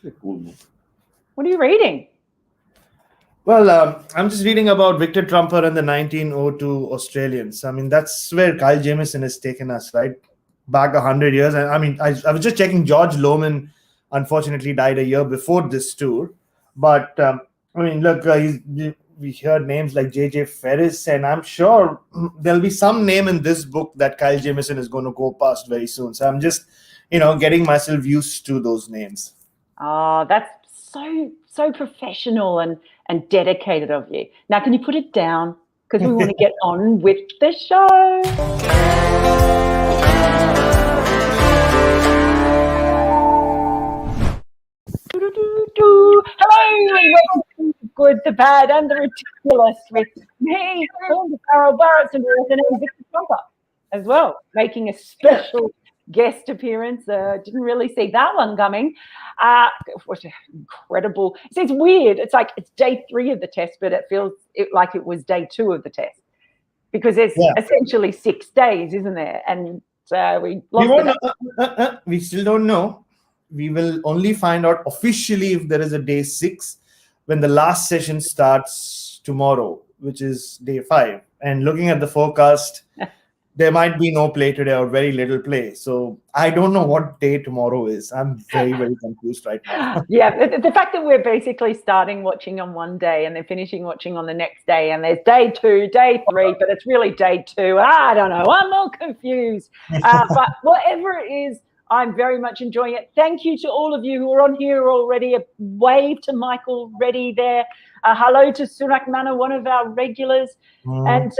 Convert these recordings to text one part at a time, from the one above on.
It's a cool book. What are you reading? Well, I'm just reading about Victor Trumper and the 1902 Australians. I mean, that's where Kyle Jamieson has taken us, right? Back 100 years. And I mean, I was just checking. George Lohman, unfortunately, died a year before this tour. But, I mean, look, we heard names like J.J. Ferris, and I'm sure there'll be some name in this book that Kyle Jamieson is going to go past very soon. So I'm just, getting myself used to those names. Oh, that's so professional and dedicated of you. Now, can you put it down? Because we want to get on with the show. Hello, and welcome to The Good, the Bad, and the Ridiculous with me, Carol Barrett, and Victor Trumper as well, making a special guest appearance. Didn't really see that one coming. What incredible. It's weird. It's like it's day 3 of the test, but it feels like it was day 2 of the test because there's essentially 6 days, isn't there? And we we still don't know. We will only find out officially if there is a day 6 when the last session starts tomorrow, which is day 5. And looking at the forecast, there might be no play today or very little play. So I don't know what day tomorrow is. I'm very, very confused right now. Yeah, the fact that we're basically starting watching on one day and then finishing watching on the next day, and there's day 2, day 3, but it's really day 2. I don't know. I'm all confused. But whatever it is, I'm very much enjoying it. Thank you to all of you who are on here already. A wave to Michael Reddy there. Hello to Surak Manna, one of our regulars. And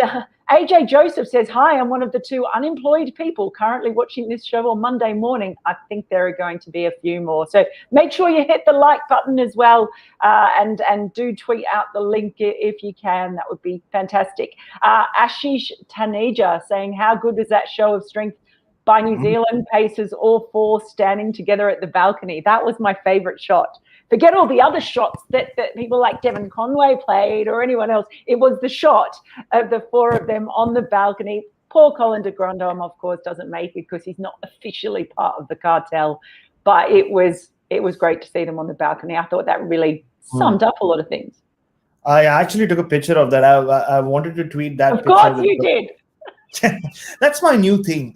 AJ Joseph says, hi, I'm one of the 2 unemployed people currently watching this show on Monday morning. I think there are going to be a few more. So make sure you hit the like button as well, and do tweet out the link if you can. That would be fantastic. Ashish Taneja saying, how good was that show of strength by New Zealand Pacers, all 4 standing together at the balcony? That was my favourite shot. Forget all the other shots that people like Devon Conway played or anyone else. It was the shot of the 4 of them on the balcony. Poor Colin de Grandhomme, of course, doesn't make it because he's not officially part of the cartel. But it was great to see them on the balcony. I thought that really summed up a lot of things. I actually took a picture of that. I wanted to tweet that. Of course you did. That's my new thing.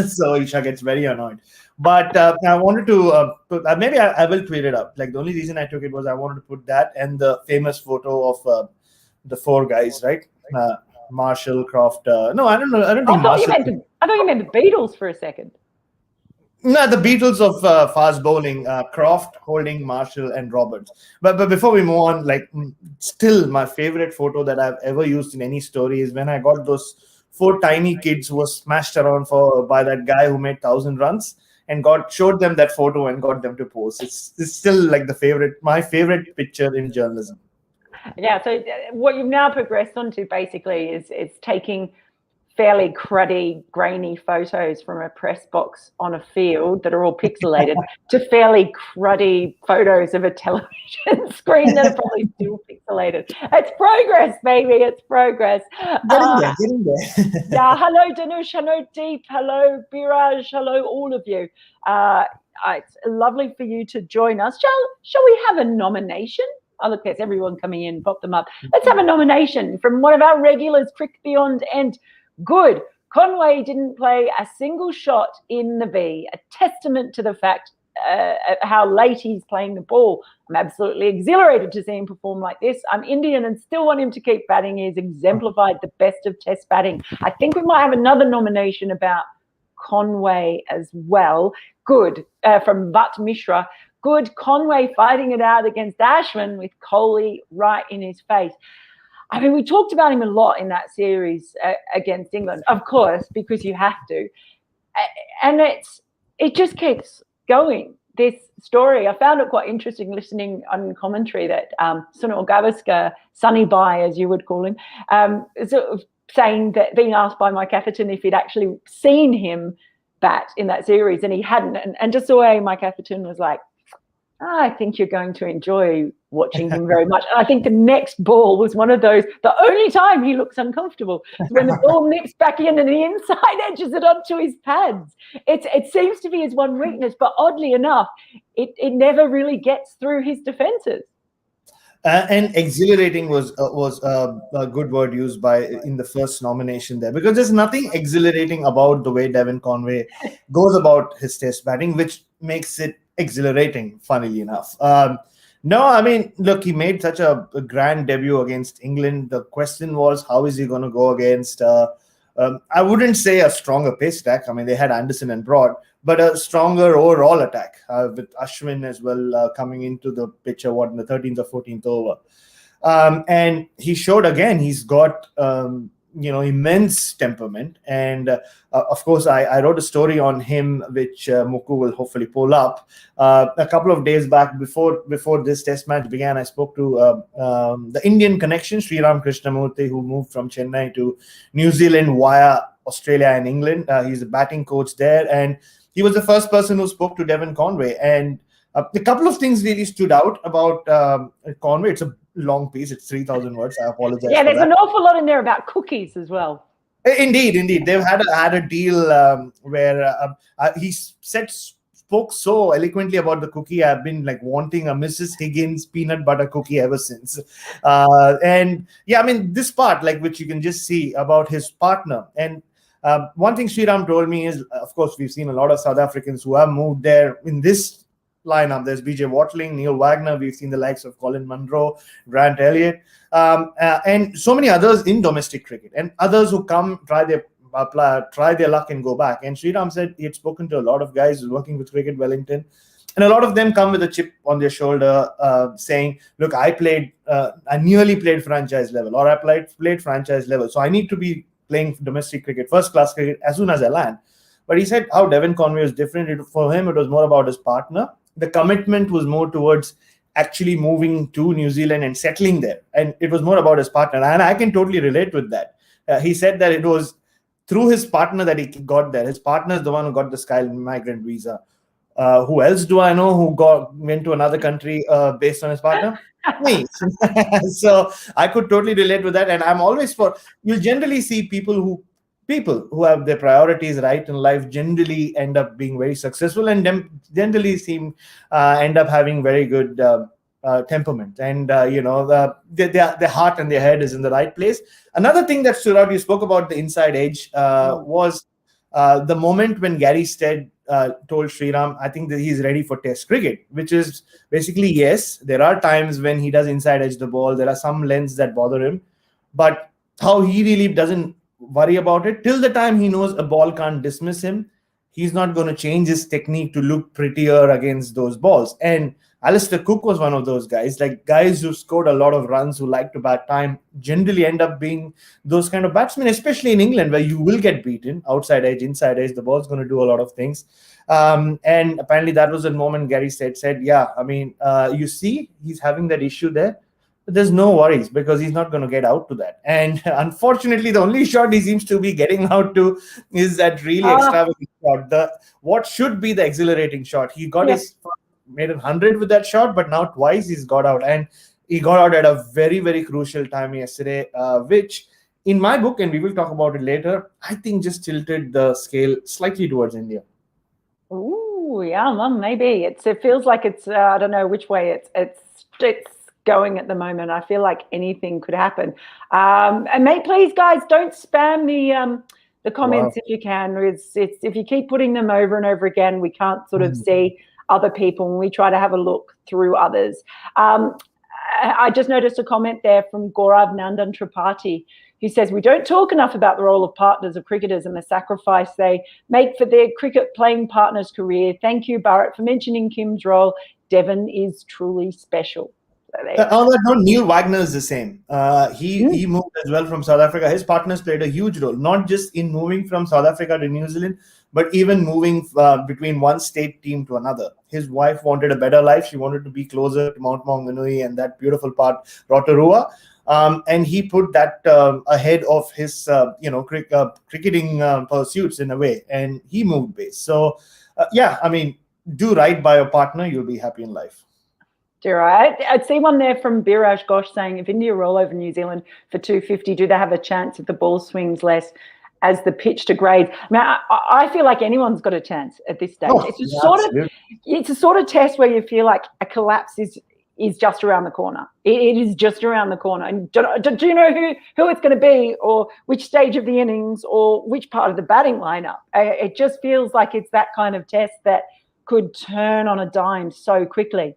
So Isha gets very annoyed. But I wanted to maybe I will tweet it up. Like the only reason I took it was I wanted to put that and the famous photo of the 4 guys, right? Marshall, Croft. No, I don't know. I don't think. I thought you meant the Beatles for a second. No, the Beatles of fast bowling, Croft, Holding, Marshall, and Roberts. But before we move on, like still my favorite photo that I've ever used in any story is when I got those 4 tiny kids who were smashed around by that guy who made 1,000 runs and showed them that photo and got them to pose. It's still like my favorite picture in journalism. Yeah. So what you've now progressed onto basically is taking fairly cruddy, grainy photos from a press box on a field that are all pixelated to fairly cruddy photos of a television screen that are probably still pixelated. It's progress, baby. It's progress. Getting there. Yeah. Hello, Danush. Hello, Deep. Hello, Biraj. Hello, all of you. It's lovely for you to join us. Shall we have a nomination? Oh, look, there's everyone coming in. Pop them up. Let's have a nomination from one of our regulars, Crick Beyond End. Good. Conway didn't play a single shot in the V, a testament to the fact how late he's playing the ball. I'm absolutely exhilarated to see him perform like this. I'm Indian and still want him to keep batting. He's exemplified the best of test batting. I think we might have another nomination about Conway as well. Good. From Bhatt Mishra. Good. Conway fighting it out against Ashwin with Kohli right in his face. I mean, we talked about him a lot in that series against England, of course, because you have to. And it just keeps going, this story. I found it quite interesting listening on commentary that Sunil Gavaskar, Sunny Bye, as you would call him, sort of saying that, being asked by Mike Atherton if he'd actually seen him bat in that series, and he hadn't. And just the way Mike Atherton was like, I think you're going to enjoy watching him very much. I think the next ball was one of those, the only time he looks uncomfortable is when the ball nips back in and the inside edges it onto his pads. It seems to be his one weakness, but oddly enough, it never really gets through his defenses. And exhilarating was a good word used by in the first nomination there, because there's nothing exhilarating about the way Devon Conway goes about his test batting, which makes it exhilarating, funnily enough. No, I mean, look, he made such a grand debut against England. The question was, how is he going to go against, I wouldn't say a stronger pace attack. I mean, they had Anderson and Broad, but a stronger overall attack with Ashwin as well coming into the picture, in the 13th or 14th over. And he showed again, he's got, immense temperament. And of course, I wrote a story on him, which Muku will hopefully pull up. A couple of days back before this test match began, I spoke to the Indian connection, Sriram Krishnamurthy, who moved from Chennai to New Zealand via Australia and England. He's a batting coach there. And he was the first person who spoke to Devon Conway. And a couple of things really stood out about Conway. It's a long piece. It's 3,000 words. I apologize. Yeah, there's an awful lot in there about cookies as well. Indeed. They've had a deal where he spoke so eloquently about the cookie. I've been like wanting a Mrs. Higgins peanut butter cookie ever since. And yeah, I mean, this part, like, which you can just see about his partner. And one thing Sriram told me is, of course, we've seen a lot of South Africans who have moved there in this lineup. There's BJ Watling, Neil Wagner. We've seen the likes of Colin Munro, Grant Elliott, and so many others in domestic cricket, and others who come try their luck and go back. And Sriram said he had spoken to a lot of guys working with Cricket Wellington, and a lot of them come with a chip on their shoulder, saying, "Look, I nearly played franchise level, or I played franchise level, so I need to be playing domestic cricket, first class cricket as soon as I land." But he said how Devon Conway was different. For him, it was more about his partner. The commitment was more towards actually moving to New Zealand and settling there. And it was more about his partner. And I can totally relate with that. He said that it was through his partner that he got there. His partner is the one who got the Sky Migrant visa. Who else do I know who went to another country based on his partner? Me. So I could totally relate with that. And I'm always you'll generally see people who have their priorities right in life generally end up being very successful, and generally end up having very good temperament, and their heart and their head is in the right place. Another thing that stood out, you spoke about the inside edge, was the moment when Gary Stead told Sriram, I think that he's ready for test cricket, which is basically, yes, there are times when he does inside edge the ball, there are some lengths that bother him, but how he really doesn't worry about it till the time he knows a ball can't dismiss him. He's not going to change his technique to look prettier against those balls. And Alistair Cook was one of those guys, like guys who scored a lot of runs, who like to bat time, generally end up being those kind of batsmen, especially in England, where you will get beaten outside edge, inside edge. The ball's going to do a lot of things. And apparently that was the moment Gary said, yeah, I mean, you see, he's having that issue there. But there's no worries, because he's not going to get out to that. And unfortunately, the only shot he seems to be getting out to is that really extravagant shot. What should be the exhilarating shot. He got made 100 with that shot, but now twice he's got out. And he got out at a very, very crucial time yesterday, which in my book, and we will talk about it later, I think just tilted the scale slightly towards India. Ooh, yeah, well, maybe. It feels like it's, I don't know which way it's going at the moment. I feel like anything could happen. And please, guys, don't spam the comments if you can. If you keep putting them over and over again, we can't sort of see other people, and we try to have a look through others. I just noticed a comment there from Gaurav Nandan Tripathi, who says, we don't talk enough about the role of partners of cricketers and the sacrifice they make for their cricket playing partner's career. Thank you, Bharat, for mentioning Kim's role. Devon is truly special. Neil Wagner is the same. He moved as well from South Africa. His partners played a huge role, not just in moving from South Africa to New Zealand, but even moving between one state team to another. His wife wanted a better life. She wanted to be closer to Mount Maunganui and that beautiful part, Rotorua. And he put that ahead of his cricketing pursuits in a way, and he moved base. So, I mean, do right by your partner, you'll be happy in life. I'd see one there from Biraj Ghosh saying, if India roll over New Zealand for 250, do they have a chance if the ball swings less as the pitch degrades? I mean, I feel like anyone's got a chance at this stage. Oh, it's a sort of test where you feel like a collapse is just around the corner. It is just around the corner. And do you know who it's going to be, or which stage of the innings, or which part of the batting lineup? It just feels like it's that kind of test that could turn on a dime so quickly.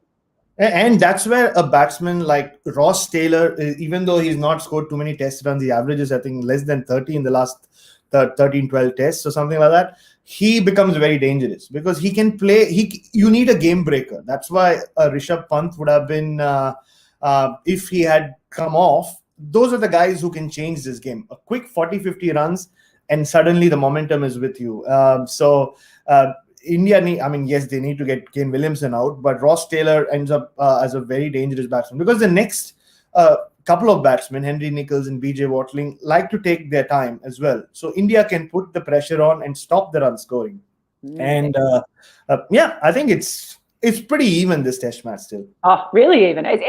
And that's where a batsman like Ross Taylor, even though he's not scored too many test runs, he averages, I think, less than 30 in the last 13, 12 tests or something like that. He becomes very dangerous because he can play. You need a game breaker. That's why Rishabh Pant would have been, if he had come off, those are the guys who can change this game. A quick 40, 50 runs, and suddenly the momentum is with you. India yes, they need to get Kane Williamson out, but Ross Taylor ends up as a very dangerous batsman because the next couple of batsmen, Henry Nicholls and BJ Watling, like to take their time as well. So India can put the pressure on and stop the run scoring. And I think it's pretty even, this test match still. Oh, really even. It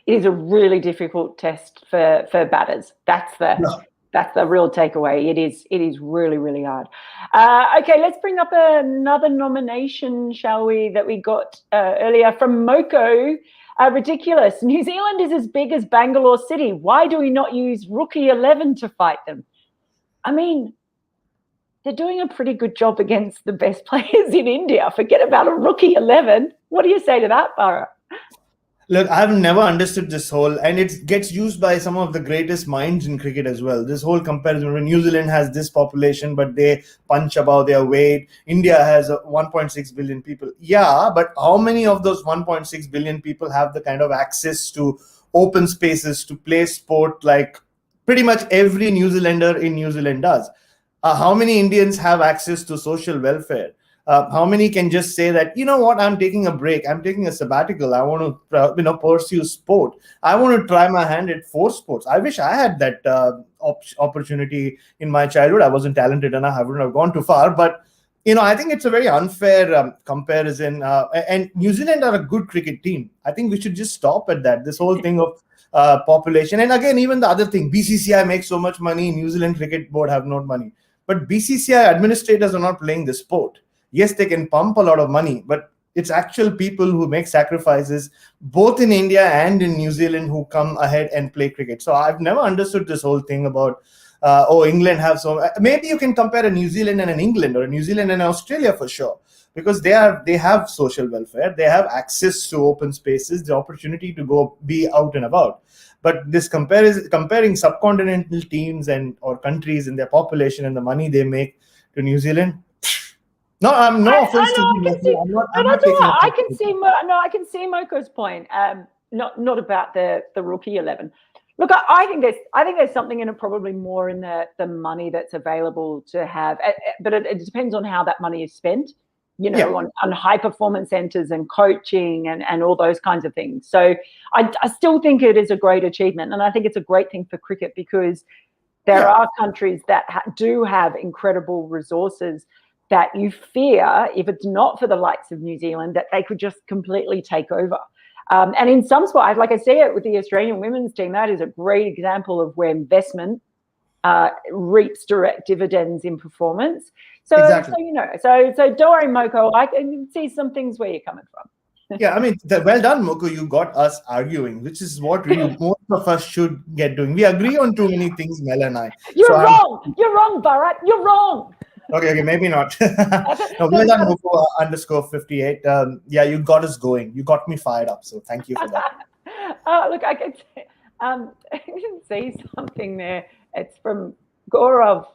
is a really difficult test for batters. That's the real takeaway. It is really, really hard. Okay, let's bring up another nomination, shall we, that we got earlier from Moko. Ridiculous. New Zealand is as big as Bangalore City. Why do we not use Rookie 11 to fight them? I mean, they're doing a pretty good job against the best players in India. Forget about a Rookie 11. What do you say to that, Bharat? Look, I've never understood this whole, and it gets used by some of the greatest minds in cricket as well. This whole comparison when New Zealand has this population, but they punch above their weight. India has 1.6 billion people. Yeah, but how many of those 1.6 billion people have the kind of access to open spaces to play sport like pretty much every New Zealander in New Zealand does? How many Indians have access to social welfare? How many can just say that, you know what, I'm taking a break, I'm taking a sabbatical, I want to pursue sport, I want to try my hand at 4 sports. I wish I had that opportunity in my childhood. I wasn't talented enough, I wouldn't have gone too far, but I think it's a very unfair comparison. And New Zealand are a good cricket team. I think we should just stop at that. This whole thing of population, and again, even the other thing, BCCI makes so much money, New Zealand Cricket Board have no money, but BCCI administrators are not playing the sport. Yes, they can pump a lot of money, but it's actual people who make sacrifices both in India and in New Zealand who come ahead and play cricket. So I've never understood this whole thing about, England have so. Maybe you can compare a New Zealand and an England, or a New Zealand and Australia for sure, because they have social welfare, they have access to open spaces, the opportunity to go be out and about. But this comparing subcontinental teams or countries and their population and the money they make to New Zealand. No, I'm no offense to you. I can see Moko's point. Not about the Rookie 11. Look, I think there's something in it, probably more in the money that's available to have, but it depends on how that money is spent. On high performance centers and coaching and all those kinds of things. So I still think it is a great achievement, and I think it's a great thing for cricket because there are countries that do have incredible resources that you fear, if it's not for the likes of New Zealand, that they could just completely take over. And in some sport, like I see it with the Australian women's team, that is a great example of where investment reaps direct dividends in performance. So, exactly. So don't worry, Moko, I can see some things where you're coming from. Yeah, I mean, well done, Moko. You got us arguing, which is what most of us should get doing. We agree on too many things, Mel and I. You're wrong, Bharat. You're wrong. Okay, maybe not. No, well done, Moko _58. Yeah, you got us going. You got me fired up. So thank you for that. Look, I can see something there. It's from Gaurav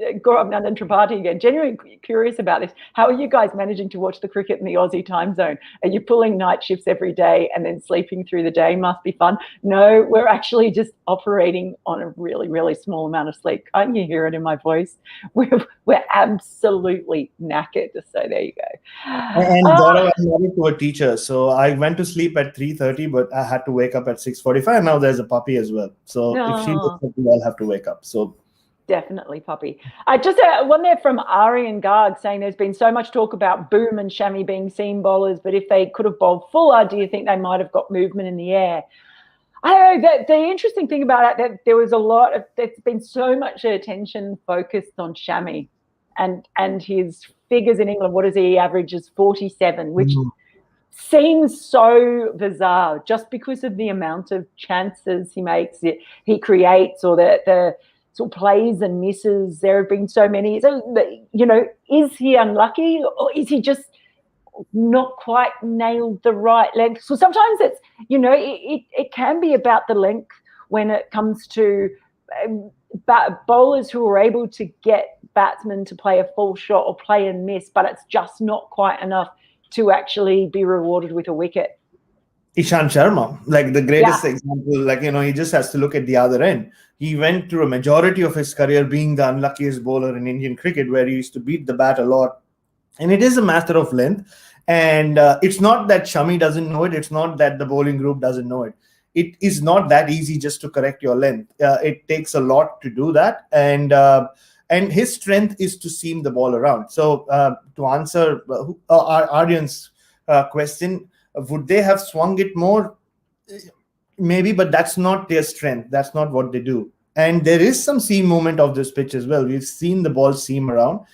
Nandan Tripathi again. Genuinely curious about this. How are you guys managing to watch the cricket in the Aussie time zone? Are you pulling night shifts every day and then sleeping through the day? Must be fun. No, we're actually just operating on a really, really small amount of sleep. Can't you hear it in my voice? We're absolutely knackered. So there you go. And Gaurav, I'm married to a teacher, so I went to sleep at 3:30, but I had to wake up at 6:45. Now there's a puppy as well. So if she wakes up, I'll have to wake up. So Definitely, puppy. I just one there from Aryan Garg saying there's been so much talk about Boom and Shami being seam bowlers, but if they could have bowled fuller, do you think they might have got movement in the air? I don't know. The interesting thing about that there was there's been so much attention focused on Shami and his figures in England. What is he? Averages 47, which seems so bizarre just because of the amount of chances he creates, or the sort of plays and misses. There have been so many. So, is he unlucky, or is he just not quite nailed the right length? So sometimes it's, it can be about the length when it comes to bowlers who are able to get batsmen to play a full shot or play and miss, but it's just not quite enough to actually be rewarded with a wicket. Ishant Sharma, like the greatest example, he just has to look at the other end. He went through a majority of his career being the unluckiest bowler in Indian cricket, where he used to beat the bat a lot. And it is a matter of length. And it's not that Shami doesn't know it. It's not that the bowling group doesn't know it. It is not that easy just to correct your length. It takes a lot to do that. And his strength is to seam the ball around. So to answer Aryan's question, would they have swung it more? Maybe, but that's not their strength. That's not what they do. And there is some seam movement of this pitch as well. We've seen the ball seam around.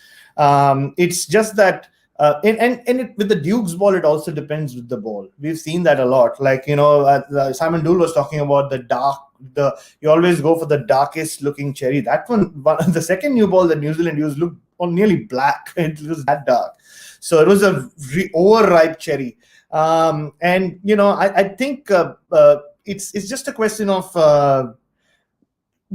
It's just that, with the Duke's ball, it also depends with the ball. We've seen that a lot. Simon Dool was talking about you always go for the darkest looking cherry. That one, the second new ball that New Zealand used looked nearly black. It was that dark. So it was a overripe cherry. I think it's just a question of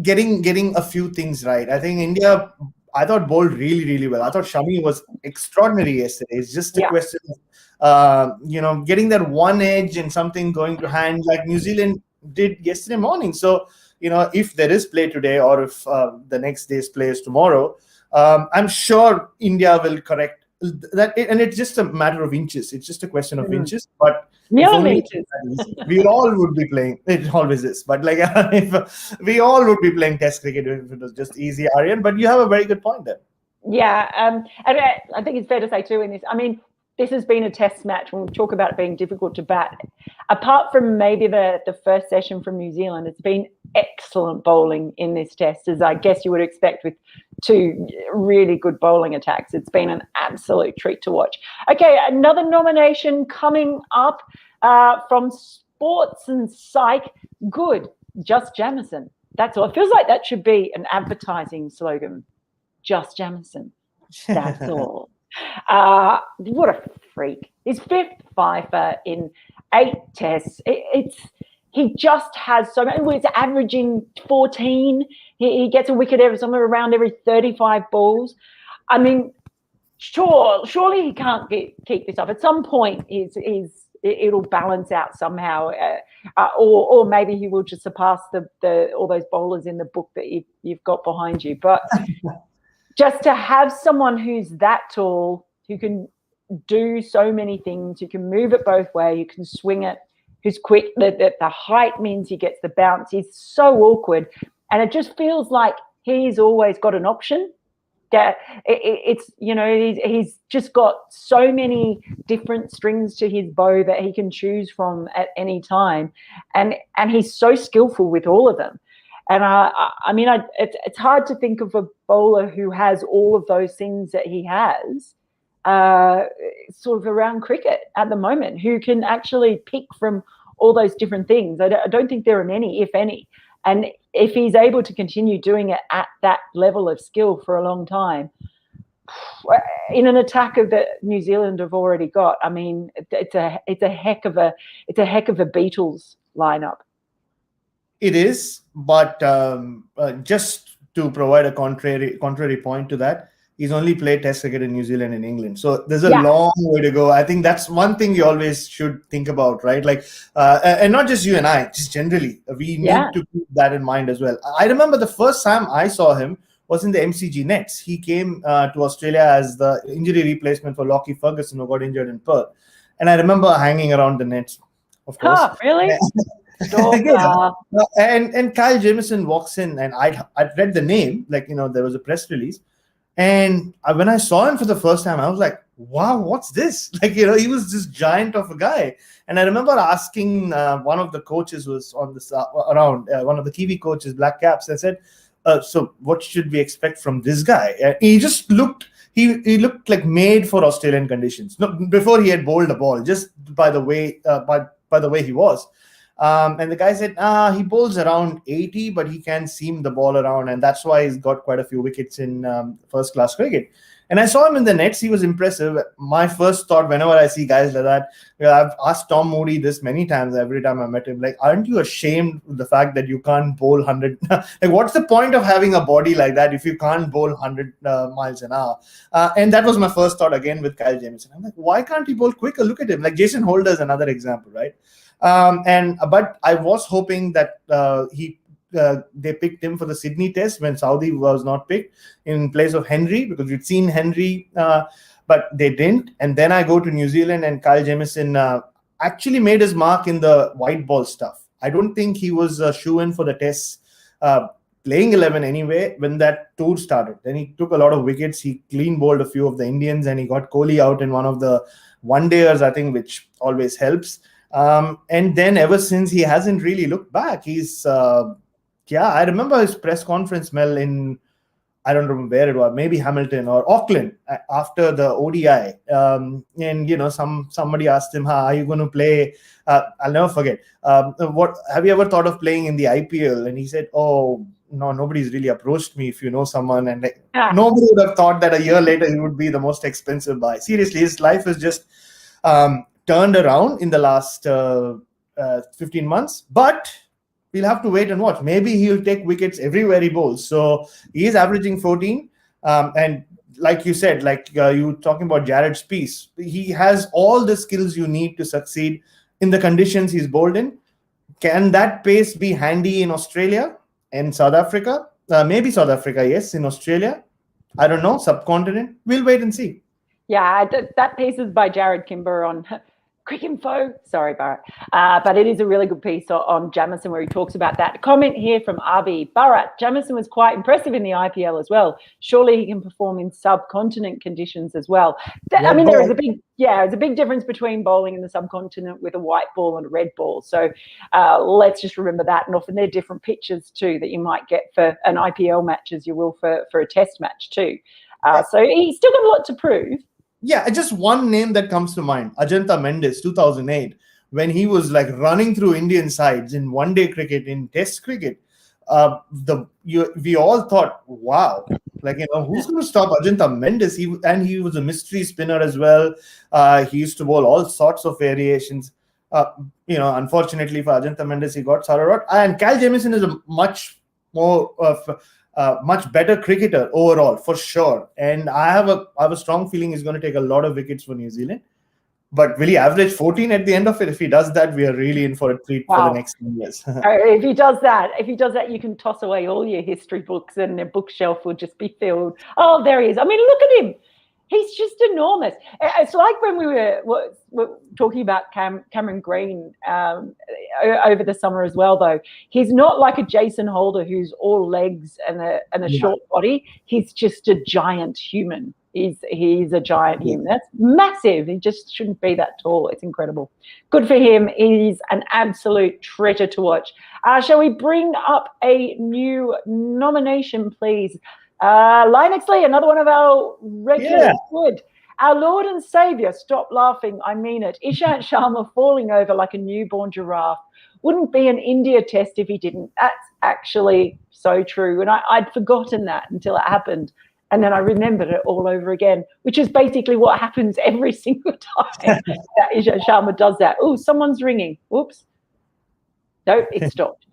getting a few things right. I think India, I thought, bowled really, really well. I thought Shami was extraordinary yesterday. It's just a question of, getting that one edge and something going to hand like New Zealand did yesterday morning. So, if there is play today, or if the next day's play is tomorrow, I'm sure India will correct that. And it's just a matter of inches. It's just a question of inches. But we all would be playing. It always is. But if we all would be playing Test cricket if it was just easy, Aryan. But you have a very good point there. Yeah, and I think it's fair to say too in this. I mean, this has been a Test match. When we talk about it being difficult to bat, apart from maybe the first session from New Zealand, it's been excellent bowling in this Test, as I guess you would expect with two really good bowling attacks. It's been an absolute treat to watch. Okay, another nomination coming up from Sports and Psych. Good, Just Jamieson. That's all. It feels like that should be an advertising slogan. Just Jamieson. That's all. What a freak. His fifth fifer in 8 tests. He just has so many. He's averaging 14. He gets a wicket somewhere around every 35 balls. I mean, surely he can't keep this up. At some point, it'll balance out somehow, or maybe he will just surpass all those bowlers in the book that you've got behind you. But just to have someone who's that tall, who can do so many things, who can move it both ways, you can swing it, who's quick, the height means he gets the bounce. He's so awkward. And it just feels like he's always got an option. He's just got so many different strings to his bow that he can choose from at any time. And he's so skillful with all of them. And it's hard to think of a bowler who has all of those things that he has sort of around cricket at the moment, who can actually pick from all those different things. I don't think there are many, if any. And if he's able to continue doing it at that level of skill for a long time, in an attack of that New Zealand have already got, I mean, it's a heck of a Beatles lineup. It is, but just to provide a contrary point to that, he's only played Test cricket in New Zealand and England. So there's a long way to go. I think that's one thing you always should think about, right? And not just you and I, just generally, we need to keep that in mind as well. I remember the first time I saw him was in the MCG Nets. He came to Australia as the injury replacement for Lockie Ferguson, who got injured in Perth. And I remember hanging around the Nets, of course. Oh, really? Stalker. And Kyle Jamieson walks in, and I'd read the name, like, there was a press release, and when I saw him for the first time, I was like, wow, what's this? Like, he was this giant of a guy. And I remember asking one of the coaches who was on this around, one of the Kiwi coaches, Black Caps, I said, so what should we expect from this guy? He just looked, he looked like made for Australian conditions. No, before he had bowled a ball, just by the way, by the way he was. And the guy said, he bowls around 80, but he can seam the ball around. And that's why he's got quite a few wickets in first-class cricket. And I saw him in the nets. He was impressive. My first thought, whenever I see guys like that, I've asked Tom Moody this many times, every time I met him, like, aren't you ashamed of the fact that you can't bowl 100? Like, what's the point of having a body like that if you can't bowl 100 miles an hour? And that was my first thought again with Kyle Jamieson. I'm like, why can't he bowl quicker? Look at him. Like Jason Holder is another example, right? But I was hoping that they picked him for the Sydney Test when Saudi was not picked in place of Henry, because we'd seen Henry, but they didn't. And then I go to New Zealand, and Kyle Jamieson actually made his mark in the white ball stuff. I don't think he was a shoe-in for the Test playing 11 anyway when that tour started. Then he took a lot of wickets. He clean bowled a few of the Indians, and he got Kohli out in one of the one-dayers, I think, which always helps. And then ever since, he hasn't really looked back. He's I remember his press conference, Mel, in, I don't remember where it was, maybe Hamilton or Auckland after the ODI. And somebody asked him, are you going to play? I'll never forget. What have you ever thought of playing in the IPL? And he said, oh no, nobody's really approached me. If you know someone, and nobody would have thought that a year later he would be the most expensive buy. Seriously, his life is just turned around in the last 15 months, but we'll have to wait and watch. Maybe he'll take wickets everywhere he bowls. So he is averaging 14. And like you said, you were talking about Jared Spieth, he has all the skills you need to succeed in the conditions he's bowled in. Can that pace be handy in Australia and South Africa? Maybe South Africa, yes. In Australia, I don't know, subcontinent. We'll wait and see. Yeah, that piece is by Jared Kimber on Cricinfo. Sorry, Bharat. But it is a really good piece on Jamieson where he talks about that. Comment here from Avi. Bharat, Jamieson was quite impressive in the IPL as well. Surely he can perform in subcontinent conditions as well. There is a big difference between bowling in the subcontinent with a white ball and a red ball. So let's just remember that. And often they're different pitches too that you might get for an IPL match as you will for a test match too. So he's still got a lot to prove. Yeah, just one name that comes to mind, Ajanta Mendes, 2008, when he was like running through Indian sides in one-day cricket, in Test cricket. We all thought, wow, who's going to stop Ajanta Mendes? He was a mystery spinner as well. He used to bowl all sorts of variations. Unfortunately for Ajanta Mendes, he got Sarawat. And Kyle Jamieson is a much more much better cricketer overall, for sure. And I have a strong feeling he's going to take a lot of wickets for New Zealand. But will he average 14 at the end of it? If he does that, we are really in for a treat for the next 10 years. If he does that, you can toss away all your history books and the bookshelf will just be filled. Oh, there he is. I mean, look at him. He's just enormous. It's like when we were talking about Cameron Green over the summer as well, though. He's not like a Jason Holder who's all legs and a short body. He's just a giant human. He's a giant human. That's massive. He just shouldn't be that tall. It's incredible. Good for him. He's an absolute treasure to watch. Shall we bring up a new nomination, please? Linux Lee, another one of our regulars. Yeah. Good. Our Lord and Savior, stop laughing, I mean it. Ishant Sharma falling over like a newborn giraffe. Wouldn't be an India test if he didn't. That's actually so true. And I'd forgotten that until it happened. And then I remembered it all over again, which is basically what happens every single time that Ishant Sharma does that. Oh, someone's ringing. Whoops. No, it stopped.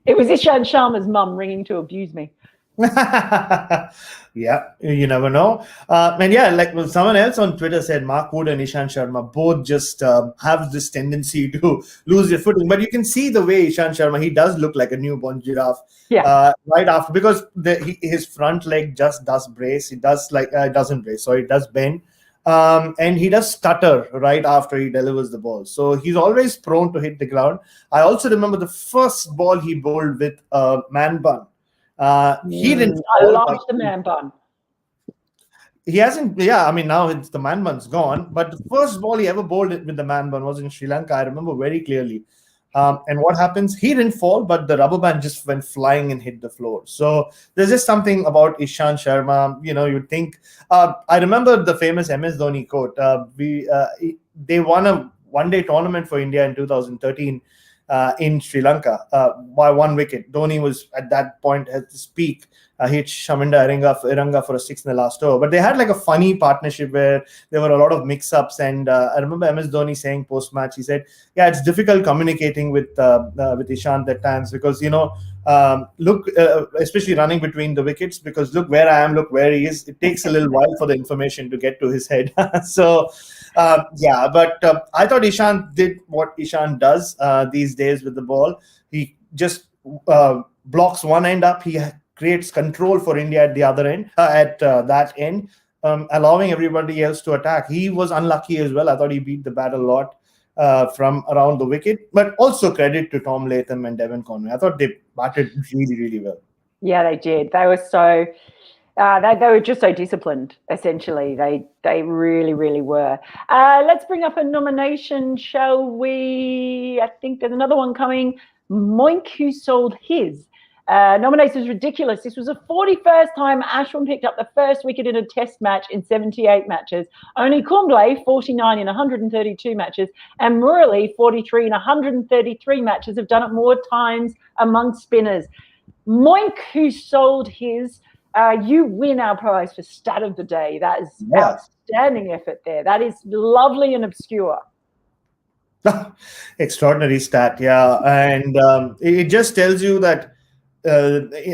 It was Ishant Sharma's mum ringing to abuse me. Yeah, you never know. And someone else on Twitter said Mark Wood and Ishant Sharma both just have this tendency to lose their footing. But you can see the way Ishant Sharma, he does look like a newborn giraffe. Yeah. Right after, because his front leg just does brace. It does doesn't brace. So it does bend. And he does stutter right after he delivers the ball. So he's always prone to hit the ground. I also remember the first ball he bowled with a man bun. He didn't I fall, loved but the man bun. he hasn't. Yeah, I mean now it's the man bun's gone. But the first ball he ever bowled with the man bun was in Sri Lanka. I remember very clearly. And what happens? He didn't fall, but the rubber band just went flying and hit the floor. So there's just something about Ishant Sharma. You'd think. I remember the famous MS Dhoni quote. They won a one-day tournament for India in 2013 in Sri Lanka by one wicket. Dhoni was at that point at his peak. Hit Shaminda Iranga for a six in the last over. But they had like a funny partnership where there were a lot of mix-ups. And I remember MS Dhoni saying post-match, he said, "Yeah, it's difficult communicating with Ishant at times because look, especially running between the wickets, because look where I am, look where he is. It takes a little while for the information to get to his head." So but I thought Ishant did what Ishant does these days with the ball. He just blocks one end up. He creates control for India at the other end, that end, allowing everybody else to attack. He was unlucky as well. I thought he beat the bat a lot from around the wicket, but also credit to Tom Latham and Devon Conway. I thought they batted really, really well. Yeah, they did. They were so they were just so disciplined. Essentially, they really, really were. Let's bring up a nomination, shall we? I think there's another one coming. Moink, who sold his. Nominated was ridiculous. This was the 41st time Ashwin picked up the first wicket in a test match in 78 matches. Only Kumble, 49 in 132 matches, and Murali, 43 in 133 matches, have done it more times among spinners. Moink, who sold his. You win our prize for stat of the day. That is outstanding effort there. That is lovely and obscure. Extraordinary stat, yeah. And it just tells you that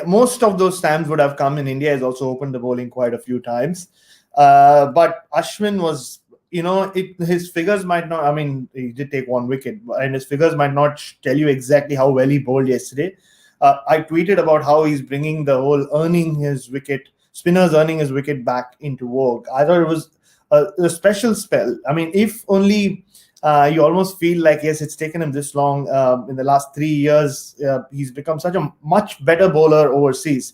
most of those stamps would have come in. India has also opened the bowling quite a few times. But Ashwin was, his figures might not, I mean, he did take one wicket, and his figures might not tell you exactly how well he bowled yesterday. I tweeted about how he's bringing the whole spinners earning his wicket back into vogue. I thought it was a special spell. I mean, if only you almost feel like, yes, it's taken him this long. In the last 3 years, he's become such a much better bowler overseas.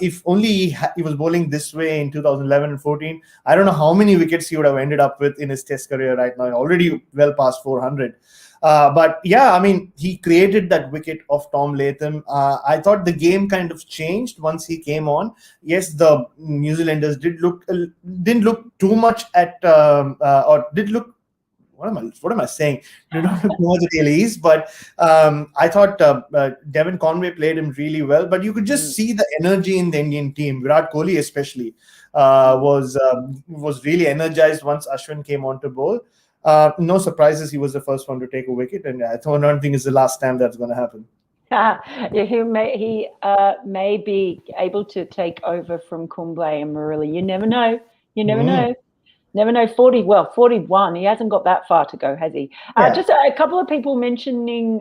If only he was bowling this way in 2011 and 14, I don't know how many wickets he would have ended up with in his test career right now, already well past 400. But yeah, I mean, he created that wicket of Tom Latham. I thought the game kind of changed once he came on. Yes, the New Zealanders didn't look too much at or did look. What am I saying? They don't look too much at the East, but I thought Devon Conway played him really well. But you could just see the energy in the Indian team. Virat Kohli especially was really energized once Ashwin came on to bowl. No surprises, he was the first one to take a wicket, and I don't think it's the last time that's going to happen. He may be able to take over from Kumble and Murali. You never know. You never know. Never know. 41. He hasn't got that far to go, has he? Yeah. Just a couple of people mentioning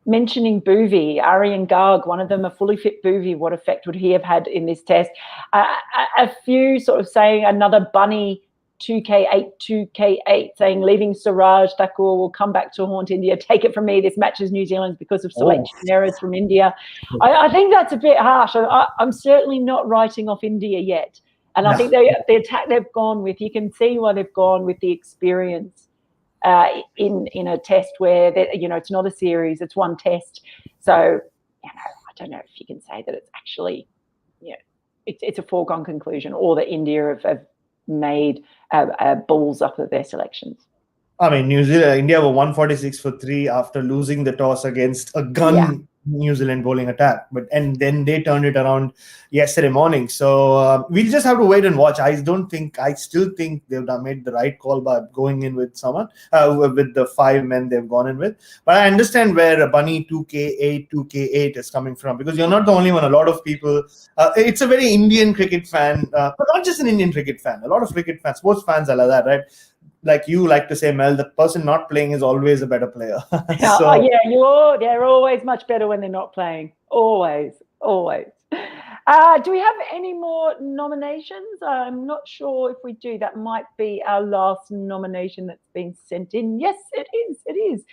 Bhuvi, Aryan Garg, one of them, a fully fit Bhuvi. What effect would he have had in this test? A few sort of saying another bunny 2K8, saying leaving Siraj Thakur will come back to haunt India. Take it from me, this match is New Zealand's because of selection errors from India. I think that's a bit harsh. I'm certainly not writing off India yet. And I think the attack they've gone with, you can see why they've gone with the experience in a test where it's not a series, it's one test. So I don't know if you can say that it's actually it's a foregone conclusion, or that India have made balls up of their selections. I mean, India were 146 for 3 after losing the toss against a gun New Zealand bowling attack, and then they turned it around yesterday morning. So we'll just have to wait and watch. I still think they've made the right call by going in with someone with the 5 men they've gone in with. But I understand where Bunny 2K8 is coming from, because you're not the only one. A lot of people, it's a very Indian cricket fan, but not just an Indian cricket fan. A lot of cricket fans, sports fans are like that, right? Like you like to say, Mel, the person not playing is always a better player. They're always much better when they're not playing. Always. Do we have any more nominations? I'm not sure if we do. That might be our last nomination that's been sent in. Yes, it is. It is.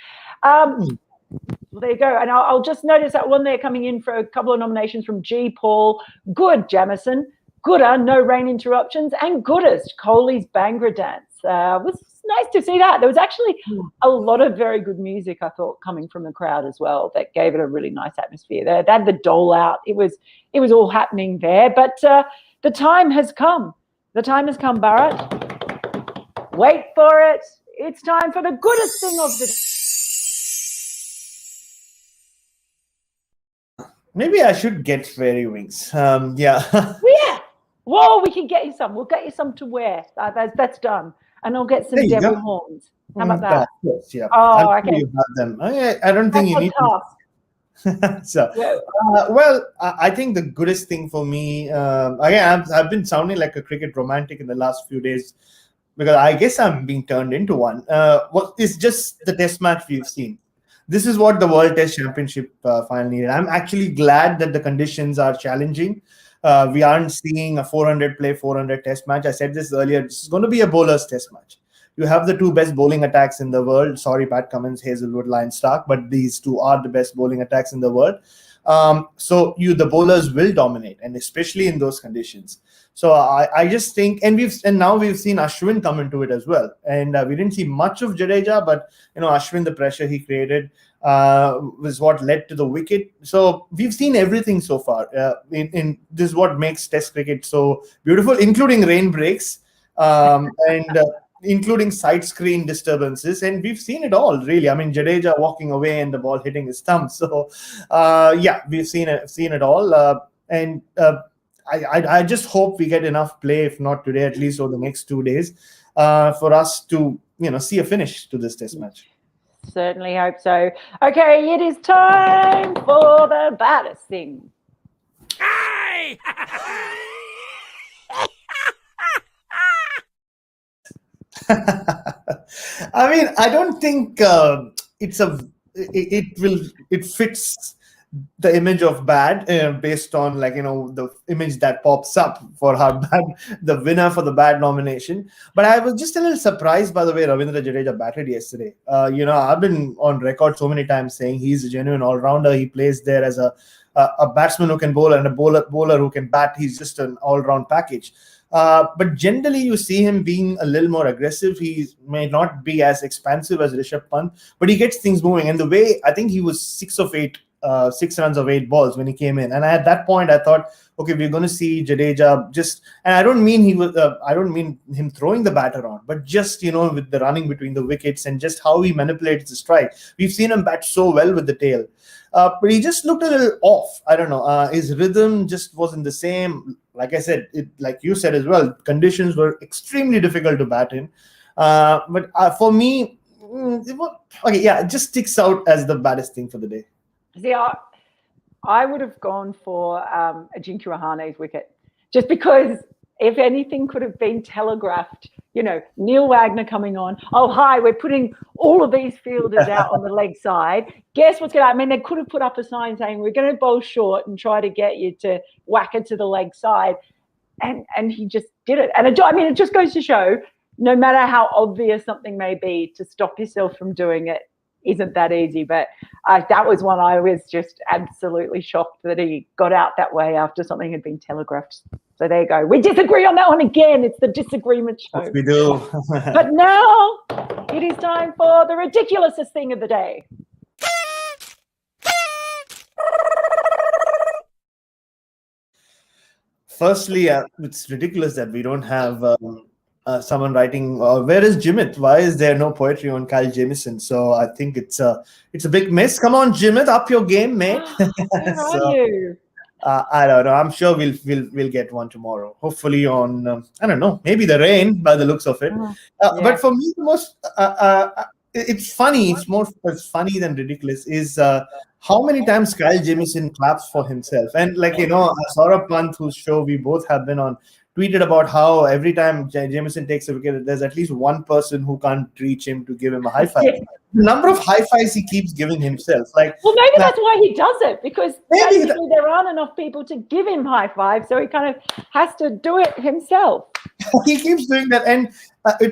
Well, there you go. And I'll just notice that one there coming in for a couple of nominations from G. Paul. Good, Jamieson. Gooder, No Rain Interruptions. And Goodest, Kohli's Bhangra Dance. Was nice to see that. There was actually a lot of very good music, I thought, coming from the crowd as well, that gave it a really nice atmosphere. They had the dole out. It was all happening there. But the time has come. The time has come, Bharat. Wait for it. It's time for the goodest thing of the day. Maybe I should get fairy wings. Yeah. Yeah. Whoa, we can get you some. We'll get you some to wear. That's done. And I'll get some devil horns. How about that? Yes, yeah. Oh, okay. You have them. I don't think you need to. So, well, I think the goodest thing for me, again, I've been sounding like a cricket romantic in the last few days because I guess I'm being turned into one. It's just the test match we've seen. This is what the World Test Championship finally needed. I'm actually glad that the conditions are challenging. We aren't seeing a 400 play 400 test match. I said this earlier. This is going to be a bowler's test match. You have the two best bowling attacks in the world. Sorry, Pat Cummins, Hazelwood, Lyon Stark, but these two are the best bowling attacks in the world. So the bowlers will dominate, and especially in those conditions. So I just think, and now we've seen Ashwin come into it as well, and we didn't see much of Jadeja, but Ashwin, the pressure he created was what led to the wicket. So we've seen everything so far. In this is what makes Test cricket so beautiful, including rain breaks and including side screen disturbances, and we've seen it all really. I mean, Jadeja walking away and the ball hitting his thumb. So we've seen it all, and I just hope we get enough play, if not today, at least over the next 2 days, for us to see a finish to this test match. Certainly hope so. Okay, it is time for the baddest thing. Hey! I mean, I don't think it fits the image of bad based on the image that pops up for how bad the winner for the bad nomination. But I was just a little surprised by the way Ravindra Jadeja batted yesterday. I've been on record so many times saying he's a genuine all-rounder. He plays there as a batsman who can bowl and a bowler who can bat. He's just an all-round package. But generally, you see him being a little more aggressive. He may not be as expansive as Rishabh Pant, but he gets things moving. And the way I think he was 6 runs of 8 balls when he came in, and at that point I thought, okay, we're going to see Jadeja just, and I don't mean him throwing the bat around, but just with the running between the wickets and just how he manipulates the strike. We've seen him bat so well with the tail, but he just looked a little off. I don't know. His rhythm just wasn't the same. Like I said, like you said as well, conditions were extremely difficult to bat in. But for me, it just sticks out as the baddest thing for the day. See, I would have gone for Ajinkya Rahane's wicket, just because if anything could have been telegraphed, Neil Wagner coming on, oh, hi, we're putting all of these fielders out on the leg side. Guess what's going to happen? I mean, they could have put up a sign saying, we're going to bowl short and try to get you to whack it to the leg side. And he just did it. And it just goes to show, no matter how obvious something may be, to stop yourself from doing it isn't that easy. But that was one I was just absolutely shocked that he got out that way after something had been telegraphed. So there you go. We disagree on that one again. It's the disagreement show. Yes, we do. But now it is time for the ridiculousest thing of the day. Firstly, it's ridiculous that we don't have someone writing, where is Jimit? Why is there no poetry on Kyle Jamieson? So I think it's a big miss. Come on, Jimit, up your game, mate. Where are you? I don't know. I'm sure we'll get one tomorrow. Hopefully on I don't know, maybe the rain by the looks of it. But for me, the most it's funny. It's funny than ridiculous. Is how many times Kyle Jamieson claps for himself, and Saurabh Pant, whose show we both have been on, tweeted about how every time Jamieson takes a wicket, there's at least one person who can't reach him to give him a high five. the number of high fives he keeps giving himself. Like, well, maybe now, that's why he does it, because Maybe basically there aren't enough people to give him high fives, so he kind of has to do it himself. he keeps doing that, and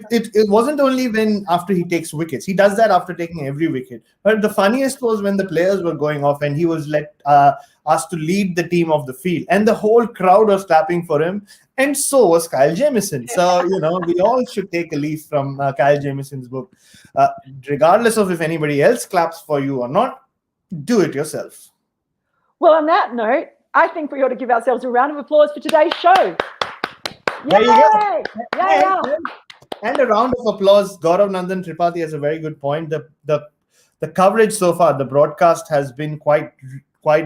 it wasn't only when after he takes wickets. He does that after taking every wicket. But the funniest was when the players were going off and he was asked to lead the team off the field, and the whole crowd was clapping for him, and so was Kyle Jamieson. So we all should take a leaf from Kyle Jamieson's book. Regardless of if anybody else claps for you or not, do it yourself. Well, on that note, I think we ought to give ourselves a round of applause for today's show. There you go. Yeah. And a round of applause. Gaurav Nandan Tripathi has a very good point. The coverage so far, the broadcast has been quite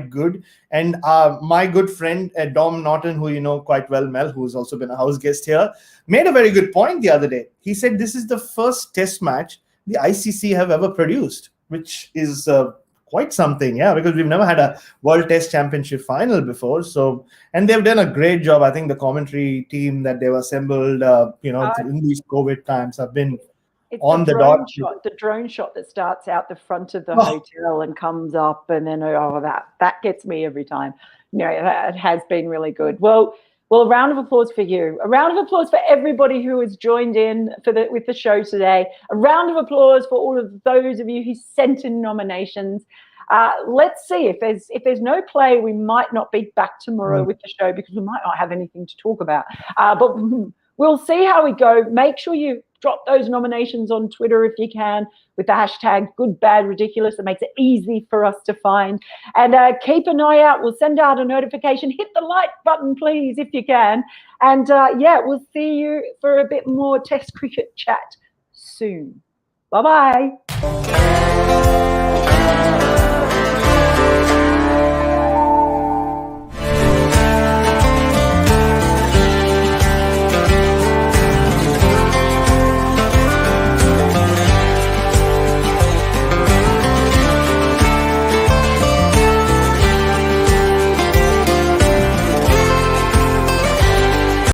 good. And my good friend Dom Norton, who you know quite well, Mel, who's also been a house guest here, made a very good point the other day. He said this is the first test match the ICC have ever produced, which is quite something, because we've never had a World Test Championship final before. So, and they've done a great job. I think the commentary team that they've assembled, in these COVID times have been on the dot. The drone shot that starts out the front of the hotel and comes up, and then that gets me every time. It has been really good. Well, a round of applause for you. A round of applause for everybody who has joined in with the show today. A round of applause for all of those of you who sent in nominations. Let's see, if there's no play, we might not be back tomorrow with the show because we might not have anything to talk about. But we'll see how we go. Make sure you drop those nominations on Twitter if you can with the hashtag good, bad, ridiculous. It makes it easy for us to find. And keep an eye out. We'll send out a notification. Hit the like button, please, if you can. And we'll see you for a bit more Test cricket chat soon. Bye-bye.